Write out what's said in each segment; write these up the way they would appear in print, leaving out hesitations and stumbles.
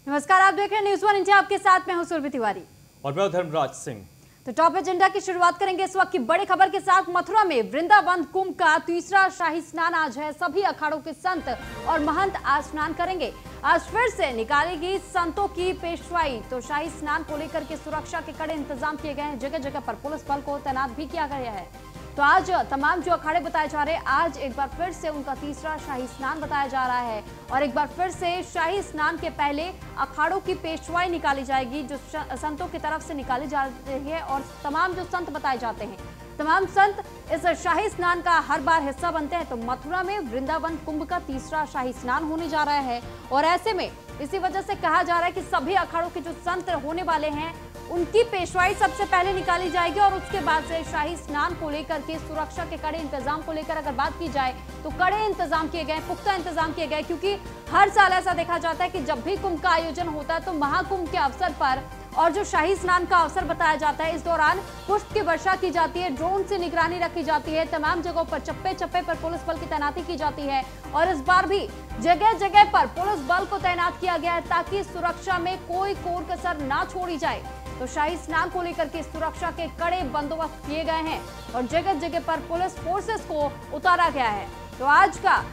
नमस्कार, आप देख रहे हैं न्यूज़ वन इंडिया। आपके साथ मैं हूं सुरभि तिवारी और मैं धर्मराज सिंह। तो टॉप एजेंडा की शुरुआत करेंगे इस वक्त की बड़ी खबर के साथ। मथुरा में वृंदावन कुंभ का तीसरा शाही स्नान आज है। सभी अखाड़ों के संत और महंत आज स्नान करेंगे। आज फिर से निकालेगी संतों की पेशवाई। तो शाही स्नान को लेकर के सुरक्षा के कड़े इंतजाम किए गए हैं। जगह जगह पर पुलिस बल को तैनात भी किया गया है। तो आज तमाम जो अखाड़े बताए जा रहे हैं, आज एक बार फिर से उनका तीसरा शाही स्नान बताया जा रहा है। और एक बार फिर से शाही स्नान के पहले अखाड़ों की पेशवाई निकाली जाएगी, जो संतों की तरफ से निकाली जा रही है। और तमाम जो संत बताए जाते हैं, तमाम संत इस शाही स्नान का हर बार हिस्सा बनते हैं। तो मथुरा में वृंदावन कुंभ का तीसरा शाही स्नान होने जा रहा है। और ऐसे में इसी वजह से कहा जा रहा है कि सभी अखाड़ों के जो संत होने वाले हैं, उनकी पेशवाई सबसे पहले निकाली जाएगी। और उसके बाद से शाही स्नान को लेकर के सुरक्षा के कड़े इंतजाम को लेकर अगर बात की जाए तो कड़े इंतजाम किए गए, पुख्ता इंतजाम किए गए। क्योंकि हर साल ऐसा देखा जाता है कि जब भी कुंभ का आयोजन होता है तो महाकुंभ के अवसर पर और जो शाही स्नान का अवसर बताया जाता है, इस दौरान पुष्प की वर्षा की जाती है, ड्रोन से निगरानी रखी जाती है, तमाम जगहों पर चप्पे चप्पे पर पुलिस बल की तैनाती की जाती है। और इस बार भी जगह जगह पर पुलिस बल को तैनात किया गया है ताकि सुरक्षा में कोई कोर कसर ना छोड़ी जाए। तो शाही स्नान को लेकर के सुरक्षा के कड़े बंदोबस्त किए गए हैं और जगह जगह पर पुलिस फोर्सेस को उतारा गया है। तो आज का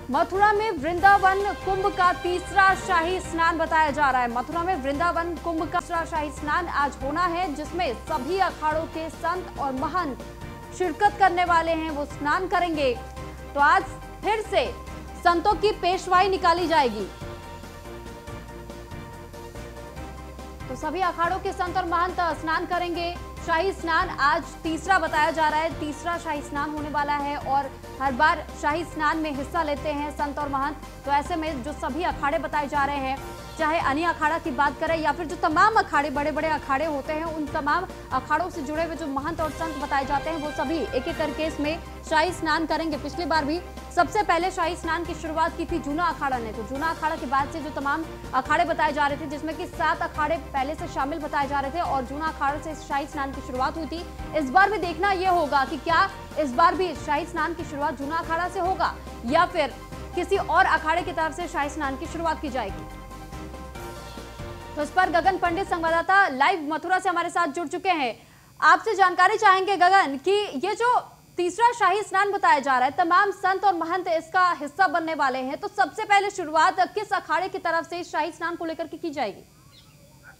मथुरा में वृंदावन कुंभ का तीसरा शाही स्नान बताया जा रहा है। मथुरा में वृंदावन कुंभ का तीसरा शाही स्नान आज होना है, जिसमें सभी अखाड़ों के संत और महंत शिरकत करने वाले हैं, वो स्नान करेंगे। तो आज फिर से संतों की पेशवाई निकाली जाएगी। तो सभी अखाड़ों के संत और महंत स्नान करेंगे। शाही स्नान आज तीसरा बताया जा रहा है, तीसरा शाही स्नान होने वाला है। और हर बार शाही स्नान में हिस्सा लेते हैं संत और महंत। तो ऐसे में जो सभी अखाड़े बताए जा रहे हैं, चाहे अन्य अखाड़ा की बात करें या फिर जो तमाम अखाड़े, बड़े बड़े अखाड़े होते हैं, उन तमाम अखाड़ों से जुड़े हुए जो महंत और संत बताए जाते हैं, वो सभी एक एक करके इसमें शाही स्नान करेंगे। पिछली बार भी सबसे पहले शाही स्नान की शुरुआत की थी जूना अखाड़ा ने। तो जूना अखाड़ा के बाद से जो तमाम अखाड़े बताए जा रहे थे, जिसमें कि 7 अखाड़े पहले से शामिल बताए जा रहे थे, और जूना अखाड़े से शाही स्नान की शुरुआत हुई थी। इस बार भी देखना यह होगा कि क्या इस बार भी शाही स्नान की शुरुआत जूना अखाड़ा से होगा या फिर किसी और अखाड़े की तरफ से शाही स्नान की शुरुआत की जाएगी। तो इस पर गगन पंडित संवाददाता लाइव मथुरा से हमारे साथ जुड़ चुके हैं। आपसे जानकारी चाहेंगे गगन कि ये जो तीसरा शाही स्नान बताया जा रहा है, तमाम संत और महंत इसका हिस्सा बनने वाले हैं, तो सबसे पहले शुरुआत किस अखाड़े की तरफ से इस शाही स्नान को लेकर के की जाएगी?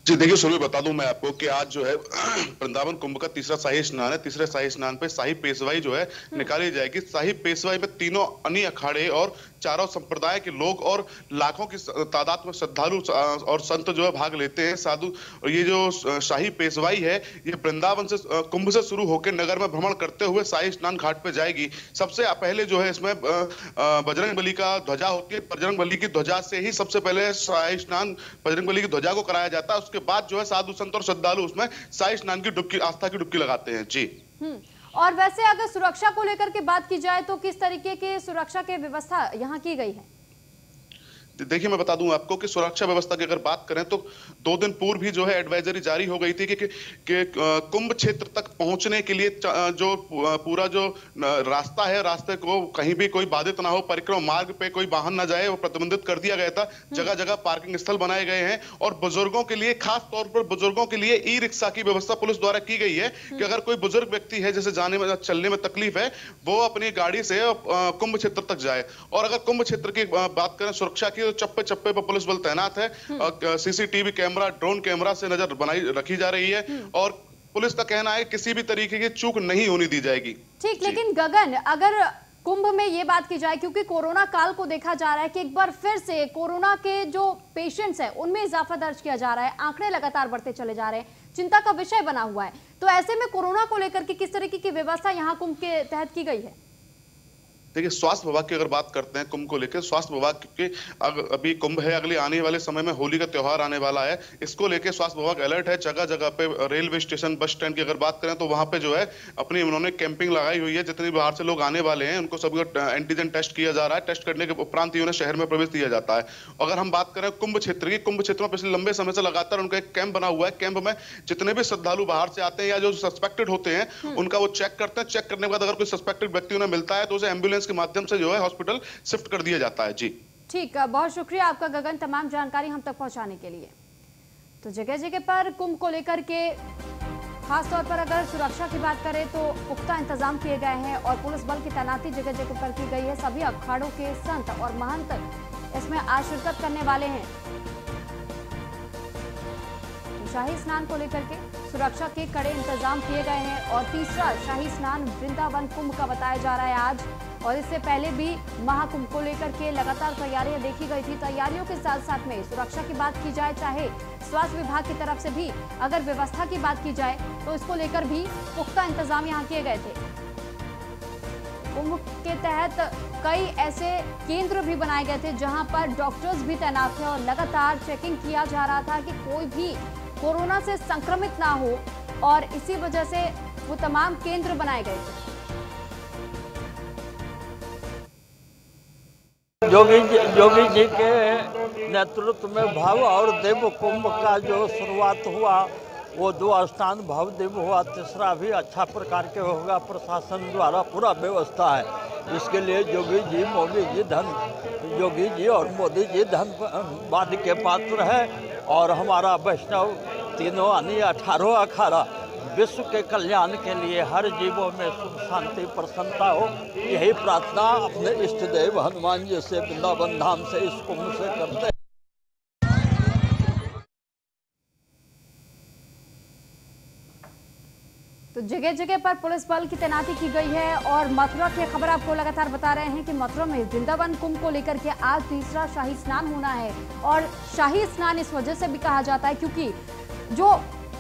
जी देखिए सुरभि, बता दूं मैं आपको कि आज जो है वृंदावन कुंभ का तीसरा शाही स्नान है। तीसरे शाही स्नान पे शाही पेशवाई जो है निकाली जाएगी। शाही पेशवाई में तीनों अन्य अखाड़े और चारों संप्रदाय के लोग और लाखों की तादाद में श्रद्धालु और संत जो है भाग लेते हैं, साधु। और ये जो शाही पेशवाई है, ये वृंदावन से कुंभ से शुरू होकर नगर में भ्रमण करते हुए शाही स्नान घाट पे जाएगी। सबसे पहले जो है इसमें बजरंग बली का ध्वजा होती है। बजरंग बली की ध्वजा से ही सबसे पहले शाही स्नान बजरंग बली की ध्वजा को कराया जाता है। उसके बाद जो है साधु संत और श्रद्धालु उसमें शाही स्नान की डुबकी, आस्था की डुबकी लगाते हैं। जी। और वैसे अगर सुरक्षा को लेकर के बात की जाए तो किस तरीके की सुरक्षा की व्यवस्था यहाँ की गई है? देखिए मैं बता दूं आपको कि सुरक्षा व्यवस्था की अगर बात करें तो 2 दिन पूर्व ही जो है एडवाइजरी जारी हो गई थी कि कुंभ क्षेत्र तक पहुंचने के लिए जो पूरा जो रास्ता है, रास्ते को कहीं भी कोई बाधित ना हो, परिक्रमा मार्ग पे कोई वाहन ना जाए, वो प्रतिबंधित कर दिया गया था। जगह जगह पार्किंग स्थल बनाए गए हैं। और बुजुर्गों के लिए, खास तौर पर बुजुर्गों के लिए ई रिक्शा की व्यवस्था पुलिस द्वारा की गई है कि अगर कोई बुजुर्ग व्यक्ति है जिसे जाने में, चलने में तकलीफ है, वो अपनी गाड़ी से कुंभ क्षेत्र तक जाए। और अगर कुंभ क्षेत्र की बात करें सुरक्षा की, चप्पे चप्पे पर पुलिस बल तैनात है। सीसीटीवी कैमरा, ड्रोन कैमरा से नजर बनाई रखी जा रही है। और पुलिस का कहना है किसी भी तरीके की चूक नहीं होने दी जाएगी। ठीक, लेकिन गगन, अगर कुंभ में ये बात की जाए, क्योंकि कोरोना काल को देखा जा रहा है कि एक बार फिर से कोरोना के जो पेशेंट्स हैं उनमें इजाफा दर्ज किया जा रहा है, आंकड़े लगातार बढ़ते चले जा रहे हैं, चिंता का विषय बना हुआ है। तो ऐसे में कोरोना को लेकर के किस तरीके की व्यवस्था यहाँ कुंभ के तहत की गई है? देखिए स्वास्थ्य विभाग की अगर बात करते हैं कुंभ को लेकर, स्वास्थ्य विभाग के अभी कुंभ है, अगले आने वाले समय में होली का त्योहार आने वाला है, इसको लेकर स्वास्थ्य विभाग अलर्ट है। जगह जगह पे रेलवे स्टेशन, बस स्टैंड की अगर बात करें तो वहां पे जो है अपनी उन्होंने कैंपिंग लगाई हुई है। जितने बाहर से लोग आने वाले हैं उनको सभी एंटीजन टेस्ट किया जा रहा है। टेस्ट करने के उपरांत ही उन्हें शहर में प्रवेश दिया जाता है। अगर हम बात करें कुंभ क्षेत्र की, कुंभ क्षेत्र में पिछले लंबे समय से लगातार उनका एक कैंप बना हुआ है। कैंप में जितने भी श्रद्धालु बाहर से आते हैं या जो सस्पेक्टेड होते हैं उनका वो चेक करते हैं। चेक करने के बाद अगर कोई सस्पेक्टेड व्यक्ति उन्हें मिलता है तो उसे एम्बुलेंस के माध्यम से जो है हॉस्पिटल शिफ्ट कर दिया जाता है। जी ठीक, बहुत शुक्रिया आपका गगन, तमाम जानकारी हम तक पहुंचाने के लिए। तो जगह जगह पर कुंभ को लेकर के खासतौर पर अगर सुरक्षा की बात करें तो पुख्ता इंतजाम किए गए हैं और पुलिस बल की तैनाती जगह जगह पर की गई है। सभी अखाड़ों के संत और महंत इसमें आज शिरकत करने वाले हैं। तो शाही स्नान को लेकर के सुरक्षा के कड़े इंतजाम किए गए हैं और तीसरा शाही स्नान वृंदावन कुंभ का बताया जा रहा है आज। और इससे पहले भी महाकुंभ को लेकर के लगातार तैयारियां देखी गई थी। तैयारियों के साथ साथ में सुरक्षा की बात की जाए, चाहे स्वास्थ्य विभाग की तरफ से भी अगर व्यवस्था की बात की जाए तो इसको लेकर भी पुख्ता इंतजाम यहाँ किए गए थे। कुंभ के तहत कई ऐसे केंद्र भी बनाए गए थे जहां पर डॉक्टर्स भी तैनात थे और लगातार चेकिंग किया जा रहा था कि कोई भी कोरोना से संक्रमित ना हो, और इसी वजह से वो तमाम केंद्र बनाए गए थे। जोगी जी के नेतृत्व में भव और देव कुंभ का जो शुरुआत हुआ वो 2 स्थान भव देव हुआ, तीसरा भी अच्छा प्रकार के होगा। प्रशासन द्वारा पूरा व्यवस्था है इसके लिए। जोगी जी और मोदी जी धन्यवाद के पात्र है। और हमारा वैष्णव तीनों यानी 18 अखाड़ा विश्व के कल्याण के लिए हर जीवों में सुख शांति प्रसन्नता हो, यही प्रार्थना अपने इष्ट देव हनुमान जी से वृंदावन धाम से इस कुंभ से करते हैं। तो जगह जगह पर पुलिस बल की तैनाती की गई है और मथुरा की खबर आपको लगातार बता रहे हैं कि मथुरा में वृंदावन कुंभ को लेकर के आज तीसरा शाही स्नान होना है। और शाही स्नान इस वजह से भी कहा जाता है क्योंकि जो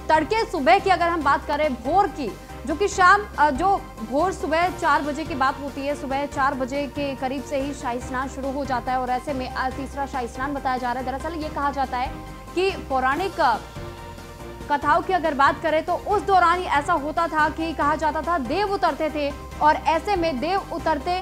तड़के सुबह की अगर हम बात करें भोर की, जो कि शाम जो भोर सुबह 4 बजे की बात होती है, सुबह 4 बजे के करीब से ही शाही स्नान शुरू हो जाता है और ऐसे में आज तीसरा शाही स्नान बताया जा रहा है। दरअसल ये कहा जाता है कि पौराणिक कथाओं की अगर बात करें तो उस दौरान ही ऐसा होता था कि कहा जाता था देव उतरते थे और ऐसे में देव उतरते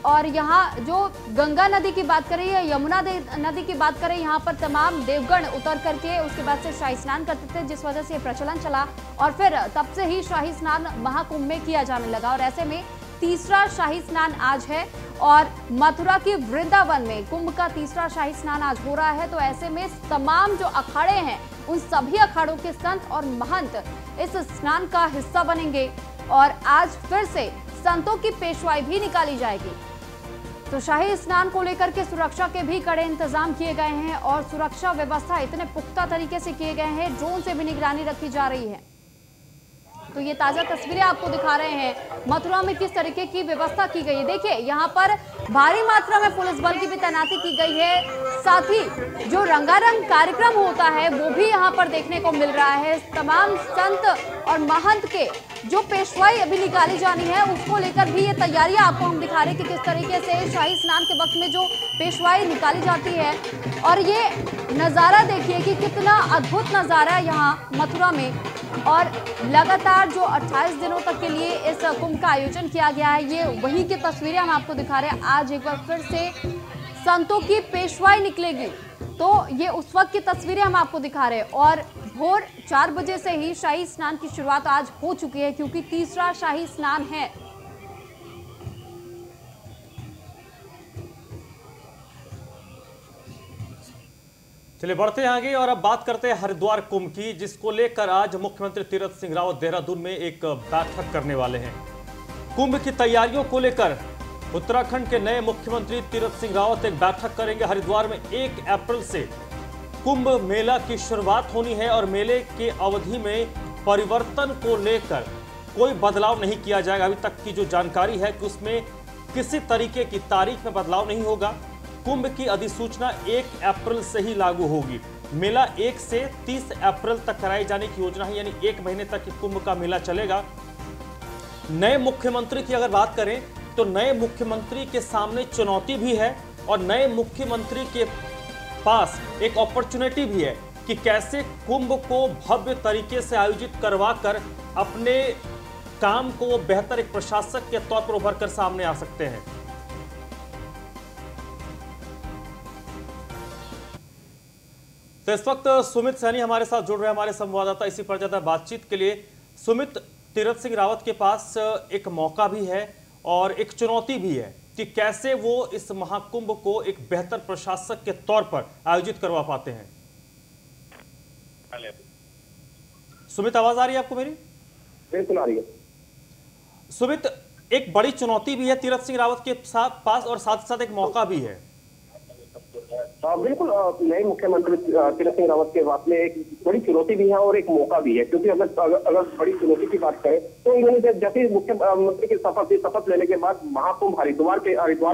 और यहाँ जो गंगा नदी की बात करें या यमुना नदी की बात करें, यहाँ पर तमाम देवगण उतर करके उसके बाद से शाही स्नान करते थे, जिस वजह से ये प्रचलन चला और फिर तब से ही शाही स्नान महाकुंभ में किया जाने लगा। और ऐसे में तीसरा शाही स्नान आज है और मथुरा की वृंदावन में कुंभ का तीसरा शाही स्नान आज हो रहा है। तो ऐसे में तमाम जो अखाड़े हैं उन सभी अखाड़ों के संत और महंत इस स्नान का हिस्सा बनेंगे और आज फिर से संतों की पेशवाई भी निकाली जाएगी। तो शाही स्नान को लेकर के सुरक्षा के भी कड़े इंतजाम किए गए हैं और सुरक्षा व्यवस्था इतने पुख्ता तरीके से किए गए हैं, ड्रोन से भी निगरानी रखी जा रही है। तो ये ताजा तस्वीरें आपको दिखा रहे हैं मथुरा में किस तरीके की व्यवस्था की गई है। देखिए यहाँ पर भारी मात्रा में पुलिस बल की भी तैनाती की गई है, साथ ही जो रंगारंग कार्यक्रम होता है वो भी यहाँ पर देखने को मिल रहा है। तमाम संत और महंत के जो पेशवाई अभी निकाली जानी है उसको लेकर भी ये तैयारियां आपको हम दिखा रहे हैं कि किस तरीके से शाही स्नान के वक्त में जो पेशवाई निकाली जाती है। और ये नज़ारा देखिए कि कितना अद्भुत नज़ारा है यहाँ मथुरा में। और लगातार जो 28 दिनों तक के लिए इस कुंभ का आयोजन किया गया है, ये वही की तस्वीरें हम आपको दिखा रहे हैं। आज एक बार फिर से संतों की पेशवाई निकलेगी, तो ये उस वक्त की तस्वीरें हम आपको दिखा रहे हैं। और भोर 4 बजे से ही शाही स्नान की शुरुआत आज हो चुकी है क्योंकि तीसरा शाही स्नान है। चलिए बढ़ते हैं आगे और अब बात करते हैं हरिद्वार कुंभ की, जिसको लेकर आज मुख्यमंत्री तीरथ सिंह रावत देहरादून में एक बैठक करने वाले हैं। कुंभ की तैयारियों को लेकर उत्तराखंड के नए मुख्यमंत्री तीरथ सिंह रावत एक बैठक करेंगे। हरिद्वार में 1 अप्रैल से कुंभ मेला की शुरुआत होनी है और मेले के अवधि में परिवर्तन को लेकर कोई बदलाव नहीं किया जाएगा। अभी तक की जो जानकारी है कि उसमें किसी तरीके की तारीख में बदलाव नहीं होगा। कुंभ की अधिसूचना 1 अप्रैल से ही लागू होगी। मेला 1 से 30 अप्रैल तक कराई जाने की योजना है, यानी 1 महीने तक कुंभ का मेला चलेगा। नए मुख्यमंत्री की अगर बात करें तो नए मुख्यमंत्री के सामने चुनौती भी है और नए मुख्यमंत्री के पास एक अपॉर्चुनिटी भी है कि कैसे कुंभ को भव्य तरीके से आयोजित करवाकर अपने काम को बेहतर एक प्रशासक के तौर पर उभर कर सामने आ सकते हैं। तो इस वक्त सुमित सैनी हमारे साथ जुड़ रहे हैं, हमारे संवाददाता, इसी पर ज्यादा बातचीत के लिए। सुमित, तीरथ सिंह रावत के पास एक मौका भी है और एक चुनौती भी है कि कैसे वो इस महाकुंभ को एक बेहतर प्रशासक के तौर पर आयोजित करवा पाते हैं। सुमित, आवाज आ रही है आपको मेरी? बिल्कुल आ रही है। सुमित, एक बड़ी चुनौती भी है तीरथ सिंह रावत के पास और साथ ही साथ एक मौका भी है। बिल्कुल, नए मुख्यमंत्री तीरथ सिंह रावत के पास में एक बड़ी चुनौती भी है और एक मौका भी है, क्योंकि अगर बड़ी चुनौती की बात करें तो इन्होंने जैसे मुख्यमंत्री की शपथ लेने के बाद महाकुंभ हरिद्वार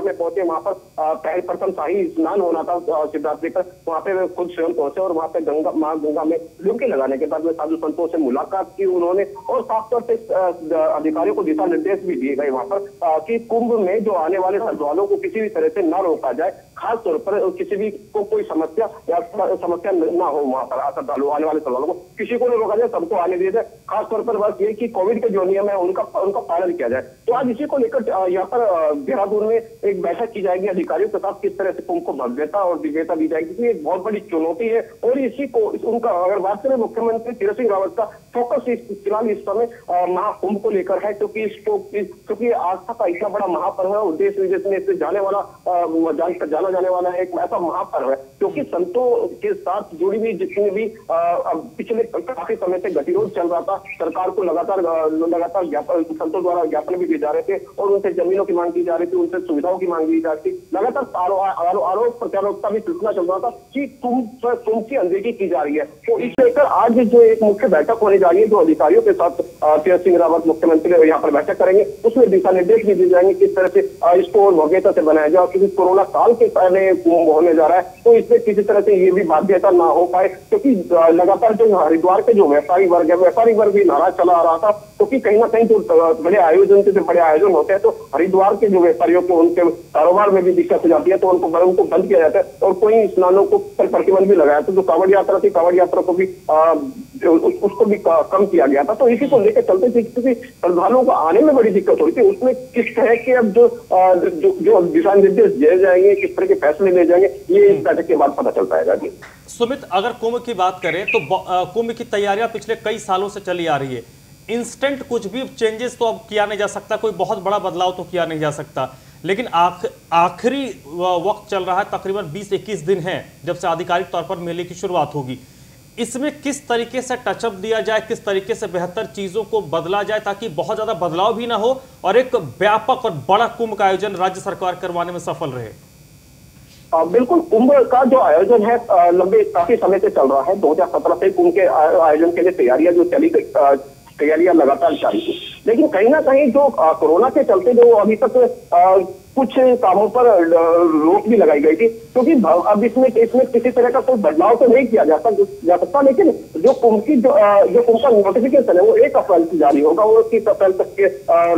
में पहुंचे। वहां पर पहले प्रथम शाही स्नान होना था शिवरात्रि पर, वहां पे खुद स्वयं पहुंचे और वहां पे मां गंगा में डुबकी लगाने के बाद में साधु संतों से मुलाकात की उन्होंने, और खासतौर से अधिकारियों को दिशा निर्देश भी दिए गए वहां पर कि कुंभ में जो आने वाले श्रद्धालुओं को किसी भी तरह से न रोका जाए, खास तौर पर किसी भी को कोई समस्या ना हो वहां पर श्रद्धालु आने वाले श्रद्धालुओं को किसी को नहीं रोका जाए, सबको आने दिया जाए। खास तौर पर बस ये कि कोविड के जो नियम है उनका पालन किया जाए। तो आज इसी को लेकर यहाँ पर देहरादून में एक बैठक की जाएगी अधिकारियों के साथ, किस तरह से कुंभ को भव्यता और दिव्यता दी जाएगी, क्योंकि एक बहुत बड़ी चुनौती है। और इसी को उनका अगर बात करें मुख्यमंत्री तीरथ सिंह रावत का फोकस फिलहाल इस समय महाकुंभ को लेकर है, क्योंकि आस्था का इतना बड़ा महापर्व है, देश विदेश में इससे जाना जाने वाला है एक ऐसा महापर्व है, क्योंकि संतों के साथ जुड़ी हुई जितनी भी पिछले काफी समय से गतिरोध चल रहा था, सरकार को लगातार संतों द्वारा ज्ञापन भी दिए जा रहे थे और उनसे जमीनों की मांग की जा रही थी, उनसे सुविधाओं की मांग की जा रही थी, लगातार आरोप प्रत्यारोप का भी सिलसिला चल रहा था कि कुंभ की अनदेखी की जा रही है। तो इस लेकर आज जो एक मुख्य बैठक होने जा रही है, जो अधिकारियों के साथ तीरथ सिंह रावत मुख्यमंत्री यहाँ पर बैठक करेंगे, उसमें दिशा निर्देश भी दिए जाएंगे किस तरह से इसको और भव्यता से बनाया जाए, क्योंकि कोरोना काल के पहले कुंभ होने जा रहा है, तो इसमें किसी तरह से ये भी बाध्यता ना हो पाए, क्योंकि लगातार जो हरिद्वार के जो व्यापारी वर्ग भी नाराज चला आ रहा था, क्योंकि कहीं ना कहीं जो बड़े आयोजन होते हैं तो हरिद्वार के जो व्यापारियों को उनके कारोबार में भी दिक्कत हो जाती है, तो उनको बंद किया जाता है और कोई स्नानों को पर प्रतिबंध भी लगाया। तो जो कांवड़ यात्रा थी, कांवड़ यात्रा को भी उसको भी कम किया गया था। तो इसी को लेकर चलते थे, क्योंकि श्रद्धालुओं को आने में बड़ी दिक्कत हो रही थी, उसमें किस तरह के अब जो दिशा निर्देश दिए जाएंगे, किस तरह के फैसले ले जाएंगे, ये इस बैठक के बाद पता चल पाएगा। जी सुमित, अगर कुंभ की बात करें तो कुंभ की तैयारियां पिछले कई सालों से चली आ रही है। इंस्टेंट कुछ भी चेंजेस तो अब किया नहीं जा सकता, कोई बहुत बड़ा बदलाव तो किया नहीं जा सकता, लेकिन आखिरी वक्त चल रहा है, तकरीबन 20-21 दिन है जब से आधिकारिक तौर पर मेले की शुरुआत होगी। इसमें किस तरीके से टचअप दिया जाए, किस तरीके से बेहतर चीजों को बदला जाए ताकि बहुत ज्यादा बदलाव भी ना हो और एक व्यापक और बड़ा कुंभ का आयोजन राज्य सरकार करवाने में सफल रहे? बिल्कुल, कुंभ का जो आयोजन है काफी समय से चल रहा है। 2017 से कुंभ के आयोजन के लिए तैयारियां लगातार जारी थी, लेकिन कहीं ना कहीं जो कोरोना के चलते जो अभी तक कुछ कामों पर रोक भी लगाई गई थी, क्योंकि अब इसमें किसी तरह का कोई बदलाव तो नहीं किया जा सकता, लेकिन जो कुंभ का नोटिफिकेशन है वो 1 अप्रैल से जारी होगा, वो 30 अप्रैल तक के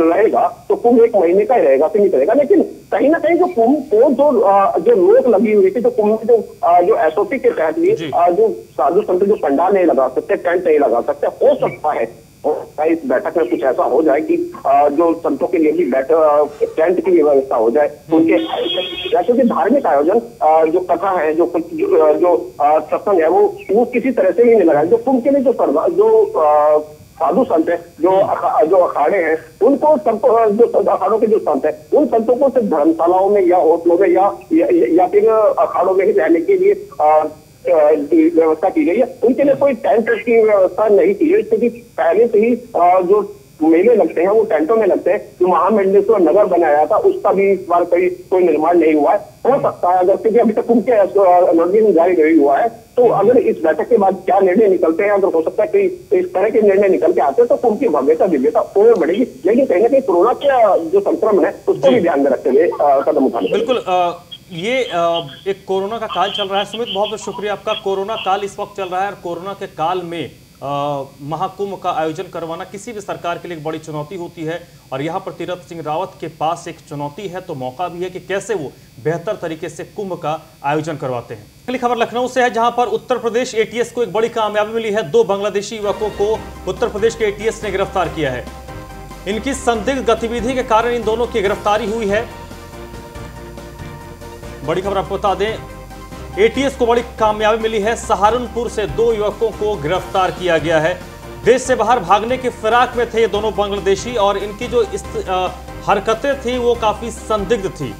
रहेगा। तो कुंभ 1 महीने का ही रहेगा, सीमित रहेगा। लेकिन कहीं ना कहीं जो कुंभ को जो रोक लगी हुई थी, जो कुंभ में जो SOP के तहत भी जो साधु संत जो पंडाल नहीं लगा सकते, टेंट नहीं लगा सकते, हो सकता है इस बैठक में कुछ ऐसा हो जाए कि जो संतों के लिए भी टेंट की व्यवस्था हो जाए, उनके क्योंकि धार्मिक आयोजन जो कथा है, जो सत्संग है, वो किसी तरह से ही नहीं लगाए। जो कुंभ के लिए जो साधु संत है, जो अखाड़े हैं, उनको जो अखाड़ों के जो संत है, उन संतों को सिर्फ धर्मशालाओं में या होटलों में या फिर अखाड़ों में ही रहने के लिए व्यवस्था की गई है। उनके लिए कोई टेंट की व्यवस्था नहीं की गई, क्योंकि पहले से ही जो मेले लगते हैं वो टेंटों में लगते हैं। जो महामंडलेश्वर नगर बनाया था उसका भी इस बार कोई निर्माण नहीं हुआ है। हो सकता है अगर, क्योंकि अभी तक कुंभ के नोटिफिकेशन जारी नहीं हुआ है, तो अगर इस बैठक के बाद क्या निर्णय निकलते हैं, अगर हो सकता है कि इस तरह के निर्णय निकल के आते हैं तो कुंभ की भव्यता दिव्यता और बढ़ेगी। लेकिन कहीं ना कहीं कोरोना का जो संक्रमण है उसको भी ध्यान में रखते हुए कदम उठाने। बिल्कुल, ये एक कोरोना का काल चल रहा है। सुमित, बहुत बहुत शुक्रिया आपका। कोरोना काल इस वक्त चल रहा है और कोरोना के काल में महाकुंभ का आयोजन करवाना किसी भी सरकार के लिए एक बड़ी चुनौती होती है, और यहाँ पर तीरथ सिंह रावत के पास एक चुनौती है तो मौका भी है कि कैसे वो बेहतर तरीके से कुंभ का आयोजन करवाते हैं। अगली खबर लखनऊ से है, जहां पर उत्तर प्रदेश ATS को एक बड़ी कामयाबी मिली है। 2 बांग्लादेशी युवकों को उत्तर प्रदेश के ATS ने गिरफ्तार किया है। इनकी संदिग्ध गतिविधि के कारण इन दोनों की गिरफ्तारी हुई है। बड़ी खबर आपको बता दें, ATS को बड़ी कामयाबी मिली है। सहारनपुर से 2 युवकों को गिरफ्तार किया गया है। देश से बाहर भागने के फिराक में थे ये दोनों बांग्लादेशी, और इनकी जो हरकतें थी वो काफी संदिग्ध थी।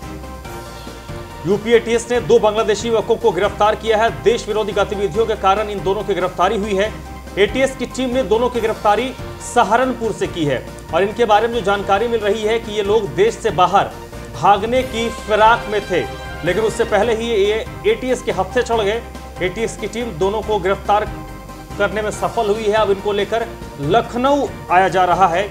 यूपी एटीएस ने 2 बांग्लादेशी युवकों को गिरफ्तार किया है। देश विरोधी गतिविधियों के कारण इन दोनों की गिरफ्तारी हुई है। एटीएस की टीम ने दोनों की गिरफ्तारी सहारनपुर से की है और इनके बारे में जो जानकारी मिल रही है कि ये लोग देश से बाहर भागने की फिराक में थे, लेकिन उससे पहले ही ये एटीएस के हत्थे चढ़ गए। एटीएस की टीम दोनों को गिरफ्तार करने में सफल हुई है। अब इनको लेकर लखनऊ आया जा रहा है।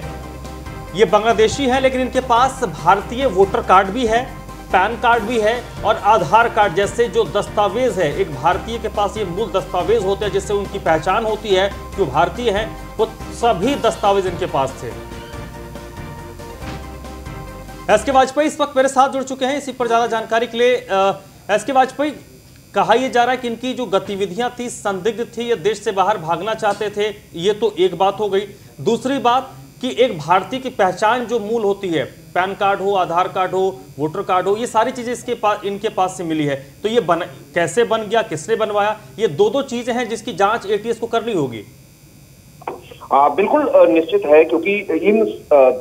ये बांग्लादेशी है, लेकिन इनके पास भारतीय वोटर कार्ड भी है, पैन कार्ड भी है और आधार कार्ड जैसे जो दस्तावेज है। एक भारतीय के पास ये मूल दस्तावेज होते हैं जिससे उनकी पहचान होती है कि वो भारतीय हैं। वो सभी दस्तावेज इनके पास थे। एस के वाजपेयी इस वक्त मेरे साथ जुड़ चुके हैं इसी पर ज्यादा जानकारी के लिए। एस के वाजपेयी, कहा यह जा रहा है कि इनकी जो गतिविधियां थी संदिग्ध थी, ये देश से बाहर भागना चाहते थे। ये तो एक बात हो गई। दूसरी बात कि एक भारतीय की पहचान जो मूल होती है, पैन कार्ड हो, आधार कार्ड हो, वोटर कार्ड हो, ये सारी चीजें इनके पास से मिली है। तो ये कैसे बन गया, किसने बनवाया, ये दो चीजें हैं जिसकी जांच एटीएस को करनी होगी। बिल्कुल निश्चित है, क्योंकि इन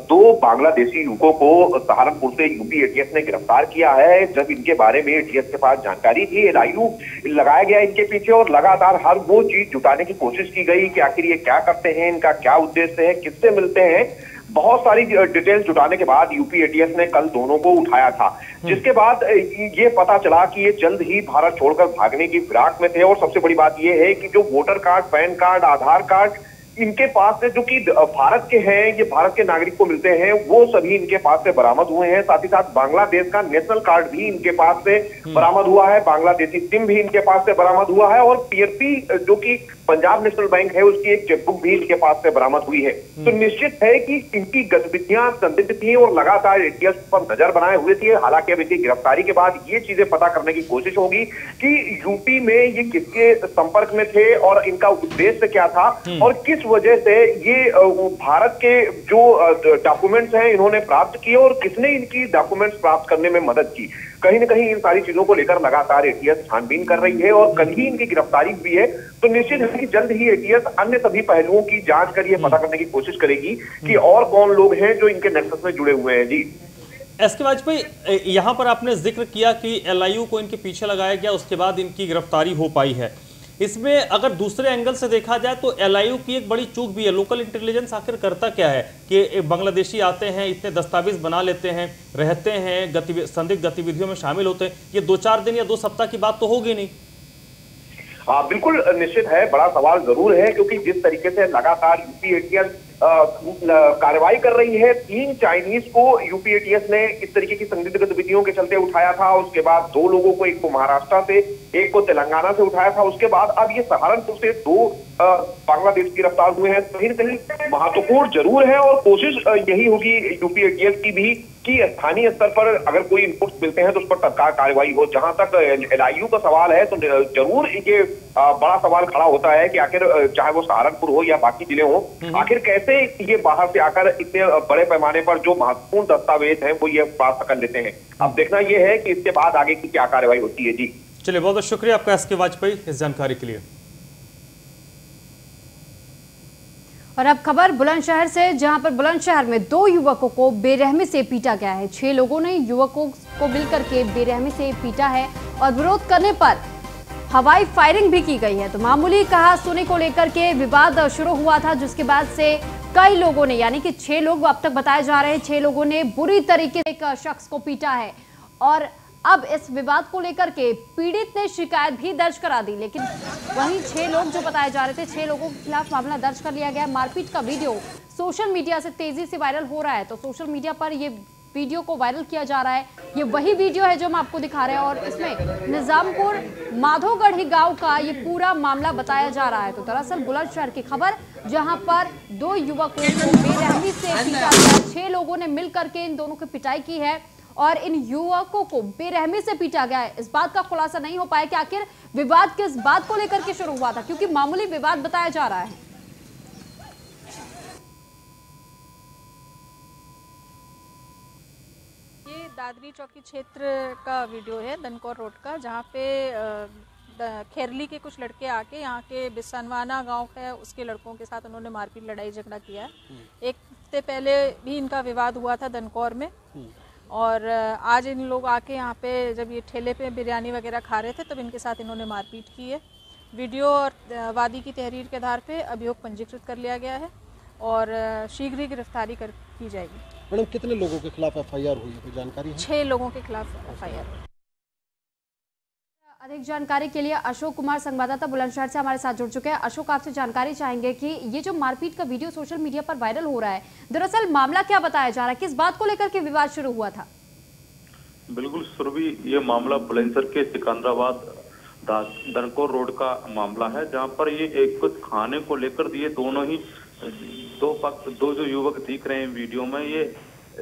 2 बांग्लादेशी युवकों को सहारनपुर से यूपी एटीएस ने गिरफ्तार किया है। जब इनके बारे में एटीएस के पास जानकारी थी, एलआईयू लगाया गया इनके पीछे और लगातार हर वो चीज जुटाने की कोशिश की गई कि आखिर ये क्या करते हैं, इनका क्या उद्देश्य है, किससे मिलते हैं। बहुत सारी डिटेल्स जुटाने के बाद यूपी एटीएस ने कल दोनों को उठाया था, जिसके बाद ये पता चला कि ये जल्द ही भारत छोड़कर भागने की फिराक में थे। और सबसे बड़ी बात ये है कि जो वोटर कार्ड, पैन कार्ड, आधार कार्ड इनके पास से जो कि भारत के हैं, ये भारत के नागरिक को मिलते हैं, वो सभी इनके पास से बरामद हुए हैं। साथ ही साथ बांग्लादेश का नेशनल कार्ड भी इनके पास से बरामद हुआ है, बांग्लादेशी सिम भी इनके पास से बरामद हुआ है और पीएसपी जो कि पंजाब नेशनल बैंक है उसकी एक चेकबुक भी इनके पास से बरामद हुई है। तो निश्चित है कि इनकी गतिविधियां संदिग्ध थी और लगातार एटीएस पर नजर बनाए हुए थी। हालांकि अब इनकी गिरफ्तारी के बाद ये चीजें पता करने की कोशिश होगी कि यूपी में ये किसके संपर्क में थे और इनका उद्देश्य क्या था और किस वजह से ये भारत के जो डॉक्यूमेंट्स हैं इन्होंने प्राप्त किए और किसने इनकी डॉक्यूमेंट्स प्राप्त करने में मदद की। कहीं न कहीं इन सारी चीजों को लेकर लगातार एटीएस छानबीन कर रही है और कल ही इनकी गिरफ्तारी हुई है। तो निश्चित है कि जल्द ही एटीएस अन्य सभी पहलुओं की जांच कर ये पता करने की कोशिश करेगी कि और कौन लोग हैं जो इनके नेक्सस में जुड़े हुए हैं। जी एस के वाजपेयी, यहाँ पर आपने जिक्र किया कि एलआईयू को इनके पीछे लगाया गया, उसके बाद इनकी गिरफ्तारी हो पाई है। इसमें अगर दूसरे एंगल से देखा जाए तो एलआईयू की एक बड़ी चूक भी है। लोकल इंटेलिजेंस आखिर करता क्या है कि बांग्लादेशी आते हैं, इतने दस्तावेज बना लेते हैं, रहते हैं, संदिग्ध गतिविधियों में शामिल होते हैं, ये 2-4 दिन या 2 सप्ताह की बात तो होगी नहीं। बिल्कुल निश्चित है, बड़ा सवाल जरूर है, क्योंकि जिस तरीके से लगातार यूपी एटीएस कार्रवाई कर रही है। 3 चाइनीज को यूपी एटीएस ने इस तरीके की संदिग्ध गतिविधियों के चलते उठाया था। उसके बाद 2 लोगों को, एक को महाराष्ट्र से, एक को तेलंगाना से उठाया था। उसके बाद अब ये सहारनपुर से 2 बांग्लादेश गिरफ्तार हुए हैं। कहीं न कहीं महत्वपूर्ण जरूर है और कोशिश यही होगी यूपी एटीएस की भी कि स्थानीय स्तर पर अगर कोई इनपुट्स मिलते हैं तो उस पर तत्काल कार्रवाई हो। जहां तक एलआईयू का सवाल है तो जरूर ये बड़ा सवाल खड़ा होता है कि आखिर चाहे वो सहारनपुर हो या बाकी जिले हो, आखिर कैसे ये बाहर से आकर इतने बड़े पैमाने पर जो महत्वपूर्ण दस्तावेज हैं वो ये प्राप्त कर लेते हैं। अब देखना ये है कि इसके बाद आगे की क्या कार्रवाई होती है। जी चलिए, बहुत बहुत शुक्रिया आपका एस के वाजपेयी इस जानकारी के लिए। और अब खबर बुलंदशहर से, जहां पर बुलंदशहर में 2 युवकों को बेरहमी से पीटा गया है। 6 लोगों ने युवकों को मिलकर के बेरहमी से पीटा है और विरोध करने पर हवाई फायरिंग भी की गई है। तो मामूली कहा सुनी को लेकर के विवाद शुरू हुआ था, जिसके बाद से कई लोगों ने, यानी कि 6 लोग अब तक बताए जा रहे हैं, 6 लोगों ने बुरी तरीके से एक शख्स को पीटा है। और अब इस विवाद को लेकर के पीड़ित ने शिकायत भी दर्ज करा दी, लेकिन वहीं 6 लोग जो बताए जा रहे थे, 6 लोगों के खिलाफ मामला दर्ज कर लिया गया। मारपीट का वीडियो सोशल मीडिया से तेजी से वायरल हो रहा है, तो सोशल मीडिया पर ये वीडियो को वायरल किया जा रहा है। ये वही वीडियो है जो हम आपको दिखा रहे हैं और इसमें निजामपुर माधोगढ़ी गांव का ये पूरा मामला बताया जा रहा है। तो दरअसल बुलंदशहर की खबर, जहां पर 2 युवकों को बेरहमी से पीटा गया। 6 लोगों ने मिलकर के इन दोनों की पिटाई की है और इन युवकों को बेरहमी से पीटा गया है। इस बात का खुलासा नहीं हो पाया कि आखिर विवाद किस बात को लेकर के शुरू हुआ था, क्योंकि मामूली विवाद बताया जा रहा है। ये दादरी चौकी क्षेत्र का वीडियो है, दनकौर रोड का, जहाँ पे खेरली के कुछ लड़के आके यहाँ के बिसनवाना गांव है उसके लड़कों के साथ उन्होंने मारपीट लड़ाई झगड़ा किया है। एक हफ्ते पहले भी इनका विवाद हुआ था दनकौर में, और आज इन लोग आके यहाँ पे जब ये ठेले पे बिरयानी वगैरह खा रहे थे तब इनके साथ इन्होंने मारपीट की है। वीडियो और वादी की तहरीर के आधार पे अभियोग पंजीकृत कर लिया गया है और शीघ्र ही गिरफ्तारी की जाएगी। मैडम कितने लोगों के खिलाफ एफआईआर हुई है, कोई जानकारी है? 6 लोगों के खिलाफ एफआईआर। अधिक जानकारी के लिए अशोक कुमार संवाददाता बुलंदशहर से हमारे साथ जुड़ चुके हैं। अशोक, आपसे जानकारी चाहेंगे कि ये जो मारपीट का वीडियो सोशल मीडिया पर वायरल हो रहा है, दरअसल मामला क्या बताया जा रहा है, किस बात को लेकर के विवाद शुरू हुआ था? बिल्कुल सुरभि, ये मामला बुलंदशहर के सिकंदराबाद दनकौर रोड का मामला है, जहां पर ये एक कुछ खाने को लेकर दिए दोनों ही दो जो युवक दिख रहे हैं वीडियो में,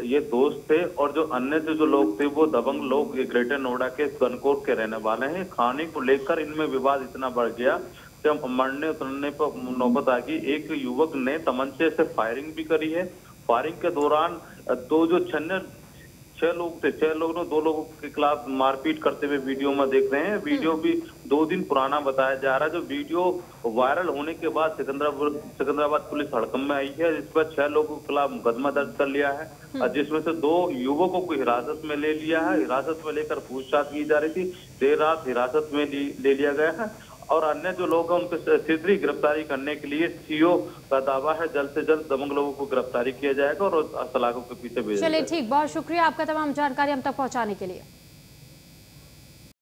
ये दोस्त थे और जो अन्य जो लोग थे वो दबंग लोग ग्रेटर नोएडा के दनकौर के रहने वाले हैं। खाने को लेकर इनमें विवाद इतना बढ़ गया कि मरने उतरने पर नौबत आ गई। एक युवक ने तमंचे से फायरिंग भी करी है। फायरिंग के दौरान छह लोग थे, 6 लोग ने 2 लोगों के खिलाफ मारपीट करते हुए वीडियो में देख रहे हैं। वीडियो भी 2 दिन पुराना बताया जा रहा है। जो वीडियो वायरल होने के बाद सिकंदराबाद पुलिस हड़कंप में आई है, जिस पर 6 लोगों के खिलाफ मुकदमा दर्ज कर लिया है, जिसमें से 2 युवकों को हिरासत में ले लिया है। हिरासत में लेकर पूछताछ की जा रही थी, देर रात हिरासत में ले लिया गया है और अन्य जो लोग हैं उनके शीघ्र गिरफ्तारी करने के लिए सीओ का दावा है जल्द से जल्द दबंग लोगों को गिरफ्तारी किया जाएगा और सलाखों के पीछे भेजा जाएगा। चलिए ठीक, बहुत शुक्रिया आपका तमाम जानकारी हम तक पहुंचाने के लिए।